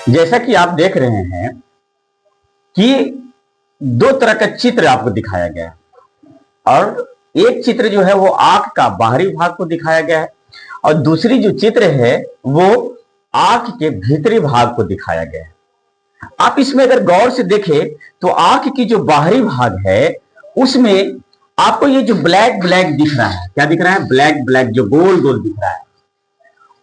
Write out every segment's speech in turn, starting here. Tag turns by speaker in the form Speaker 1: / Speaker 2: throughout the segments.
Speaker 1: जैसा कि आप देख रहे हैं कि दो तरह का चित्र आपको दिखाया गया है और एक चित्र जो है वो आंख का बाहरी भाग को दिखाया गया है और दूसरी जो चित्र है वो आंख के भीतरी भाग को दिखाया गया है। आप इसमें अगर गौर से देखें तो आंख की जो बाहरी भाग है उसमें आपको ये जो ब्लैक ब्लैक दिख रहा है, क्या दिख रहा है? ब्लैक ब्लैक जो गोल गोल दिख रहा है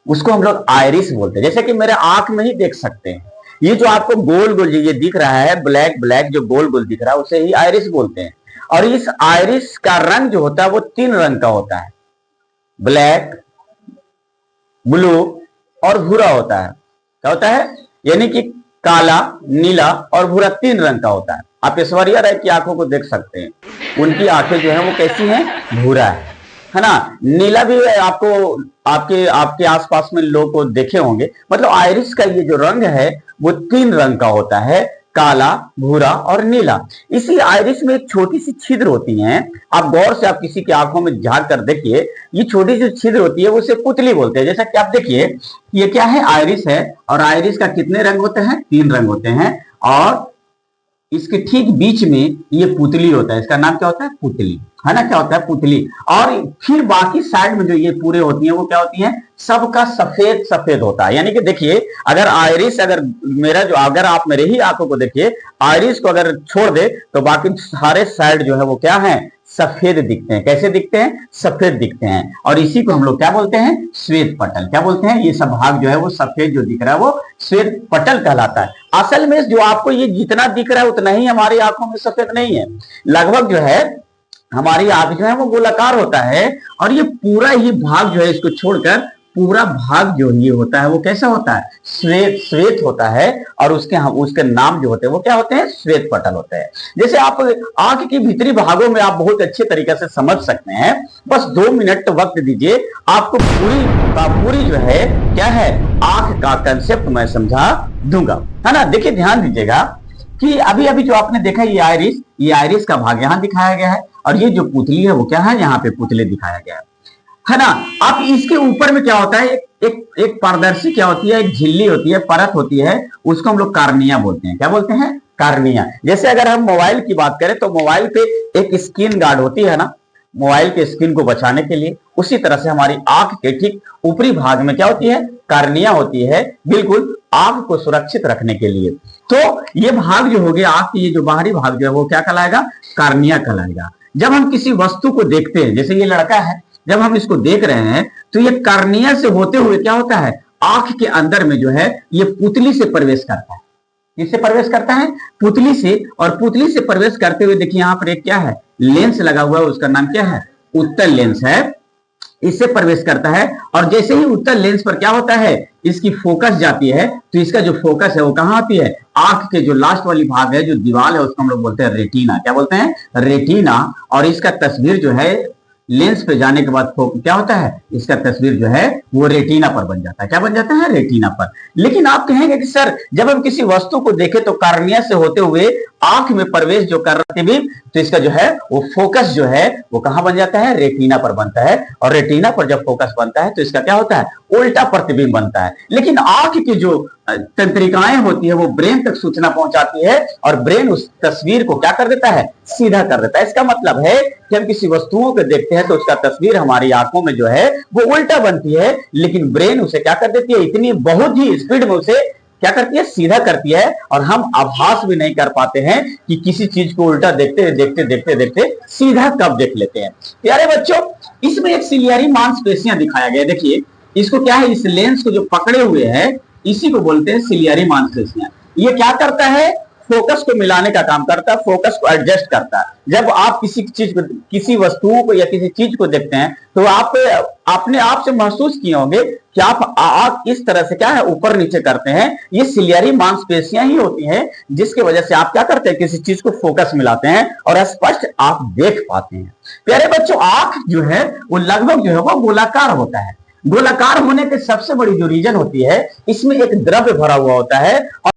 Speaker 1: उसको हम लोग आइरिस बोलते हैं। जैसे कि मेरे आंख में ही देख सकते हैं, ये जो आपको गोल गोल ये दिख रहा है, ब्लैक ब्लैक जो गोल गोल दिख रहा है उसे ही आइरिस बोलते हैं। और इस आइरिस का रंग जो होता है वो तीन रंग का होता है, ब्लैक, ब्लू और भूरा होता है। क्या होता है? यानी कि काला, नीला और भूरा तीन रंग का होता है। आप ऐश्वर्या राय की आंखों को देख सकते हैं, उनकी आंखें जो है वो कैसी हैं? भूरा है ना। नीला भी आपको आपके आपके आसपास में लोग को देखे होंगे। मतलब आइरिस का ये जो रंग है वो तीन रंग का होता है, काला, भूरा और नीला। इसी आइरिस में एक छोटी सी छिद्र होती है। आप गौर से आप किसी की आंखों में झांक कर देखिए, ये छोटी सी छिद्र होती है, उसे पुतली बोलते हैं। जैसा कि आप देखिए ये क्या है? आइरिस है और आइरिस का कितने रंग होते हैं? तीन रंग होते हैं और इसके ठीक बीच में ये पुतली होता है। इसका नाम क्या होता है? पुतली, है ना। क्या होता है? पुतली। और फिर बाकी साइड में जो ये पूरे होती हैं वो क्या होती हैं? सबका सफेद सफेद होता है। यानी कि देखिए अगर आइरिस, अगर आप मेरे ही आंखों को देखिए, आइरिस को अगर छोड़ दे तो बाकी सारे साइड जो है वो क्या है? सफेद दिखते हैं। कैसे दिखते हैं? सफेद दिखते हैं। और इसी को हम लोग क्या बोलते हैं? श्वेत पटल। क्या बोलते हैं? ये सब भाग जो है वो सफेद जो दिख रहा है वो श्वेत पटल कहलाता है। असल में जो आपको ये जितना दिख रहा है उतना ही हमारी आंखों में सफेद नहीं है। लगभग जो है हमारी आंख जो है वो गोलाकार होता है और ये पूरा ही भाग जो है इसको छोड़कर पूरा भाग जो ये होता है वो कैसा होता है? श्वेत श्वेत होता है। और उसके नाम जो होते हैं वो क्या होते हैं? श्वेत पटल होते हैं। जैसे आप आंख की भीतरी भागों में आप बहुत अच्छे तरीके से समझ सकते हैं। बस 2 मिनट वक्त दीजिए, आपको पूरी जो है क्या है आंख का कंसेप्ट मैं समझा दूंगा, है ना। देखिए ध्यान दीजिएगा कि अभी अभी जो आपने देखा ये आइरिस का भाग यहां दिखाया गया है और ये जो पुतली है वो क्या है? यहाँ पे पुतले दिखाया गया है ना। अब इसके ऊपर में क्या होता है? एक पारदर्शी क्या होती है? एक झिल्ली होती है, परत होती है, उसको हम लोग कार्निया बोलते हैं। क्या बोलते हैं? कार्निया। जैसे अगर हम मोबाइल की बात करें तो मोबाइल पे एक स्क्रीन गार्ड होती है ना, मोबाइल के स्क्रीन को बचाने के लिए। उसी तरह से हमारी आंख के ठीक ऊपरी भाग में क्या होती है? कार्निया होती है, बिल्कुल आंख को सुरक्षित रखने के लिए। तो ये भाग जो हो गया आंख की, ये जो बाहरी भाग जो है वो क्या कहलाएगा? कार्निया कहलाएगा। जब हम किसी वस्तु को देखते हैं, जैसे ये लड़का है, जब हम इसको देख रहे हैं तो ये कार्निया से होते हुए क्या होता है? आंख के अंदर में जो है ये पुतली से प्रवेश करता है। किससे प्रवेश करता है? पुतली से। और पुतली से प्रवेश करते हुए देखिए यहाँ पर एक क्या है? लेंस लगा हुआ है, उसका नाम क्या है? उत्तल लेंस है। इससे प्रवेश करता है और जैसे ही उत्तल लेंस पर क्या होता है? इसकी फोकस जाती है तो इसका जो फोकस है वो कहां आती है? आंख के जो लास्ट वाली भाग है, जो दीवार है, उसको हम लोग बोलते हैं रेटिना। क्या बोलते हैं? रेटिना। और इसका तस्वीर जो है लेंस पे जाने के बाद क्या होता है? इसका तस्वीर जो है वो रेटिना पर बन जाता है। क्या बन जाता है? रेटिना पर। लेकिन आप कहेंगे कि सर जब हम किसी वस्तु को देखें तो कार्निया से होते हुए आंख में प्रवेश जो कर रहे थे तो इसका जो है वो फोकस जो है वो कहां बन जाता है? रेटिना पर बनता है। और रेटिना पर जब फोकस बनता है तो इसका क्या होता है? उल्टा प्रतिबिंब बनता है। लेकिन आंख की जो तंत्रिकाएं होती है वो ब्रेन तक सूचना पहुंचाती है और ब्रेन उस तस्वीर को क्या कर देता है? सीधा कर देता है। इसका मतलब है कि हम किसी वस्तुओं को देखते हैं तो उसका तस्वीर हमारी आंखों में जो है वो उल्टा बनती है, लेकिन ब्रेन उसे क्या कर देती है? इतनी बहुत ही स्पीड में उसे क्या करती है? सीधा करती है। और हम आभास भी नहीं कर पाते हैं कि किसी चीज को उल्टा देखते देखते देखते देखते सीधा कब देख लेते हैं। प्यारे बच्चों, इसमें एक सिलियरी मांसपेशियां दिखाया गया। देखिए इसको क्या है? इस लेंस को जो पकड़े हुए है इसी को बोलते हैं सिलियरी मांसपेशियां। ये क्या करता है? फोकस को मिलाने का काम करता है, फोकस को एडजस्ट करता है। जब आप किसी चीज को, किसी वस्तुओं को या किसी चीज को देखते हैं तो आप अपने आप से महसूस किए होंगे कि आप इस तरह से क्या है? ऊपर नीचे करते हैं। ये सिलियरी मांसपेशियां ही होती हैं जिसकी वजह से आप क्या करते हैं? किसी चीज को फोकस मिलाते हैं और स्पष्ट आप देख पाते हैं। प्यारे बच्चों, आंख जो है वो लगभग जो है वो गोलाकार होता है। गोलाकार होने के सबसे बड़ी जो रीजन होती है, इसमें एक द्रव्य भरा हुआ होता है।